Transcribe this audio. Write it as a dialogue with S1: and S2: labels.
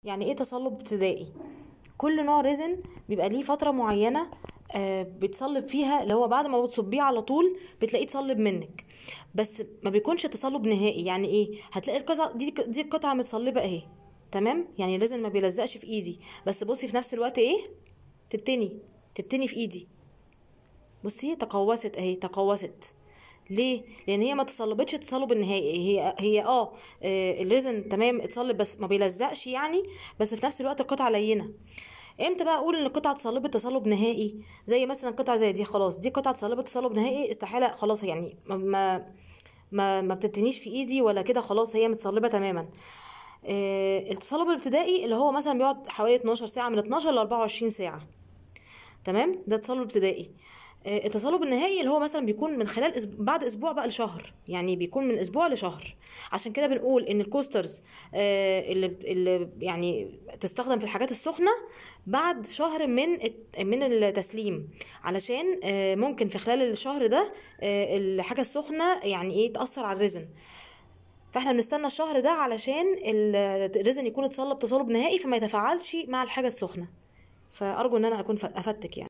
S1: يعني ايه تصلب ابتدائي؟ كل نوع ريزن بيبقى ليه فتره معينه بتصلب فيها، اللي هو بعد ما بتصبيه على طول بتلاقيه تصلب منك، بس ما بيكونش تصلب نهائي. يعني ايه؟ هتلاقي القطعه دي القطعه متصلبه اهي، تمام؟ يعني الريزن ما بيلزقش في ايدي، بس بصي في نفس الوقت ايه، تتني في ايدي. بصي تقوست اهي، تقوست. ليه؟ لان هي ما تصلبتش تصلب النهائي. هي الريزن تمام اتصلب بس ما بيلزقش يعني، بس في نفس الوقت القطعه لينه. امتى بقى اقول ان القطعه اتصلبت تصلب نهائي؟ زي مثلا قطعه زي دي، خلاص دي قطعه اتصلبت تصلب نهائي، استحاله خلاص، يعني ما بتتنيش في ايدي ولا كده، خلاص هي متصلبه تماما. التصلب الابتدائي اللي هو مثلا بيقعد حوالي 12 ساعه، من 12 ل 24 ساعه، تمام؟ ده تصلب ابتدائي. التصلب النهائي اللي هو مثلا بيكون من خلال بعد اسبوع بقى لشهر، يعني بيكون من اسبوع لشهر. عشان كده بنقول ان الكوسترز اللي يعني تستخدم في الحاجات السخنه بعد شهر من التسليم، علشان ممكن في خلال الشهر ده الحاجه السخنه يعني ايه تاثر على الريزن. فاحنا بنستنى الشهر ده علشان الريزن يكون اتصلب تصلب نهائي، فما يتفاعلش مع الحاجه السخنه. فارجو ان انا اكون افدتك يعني.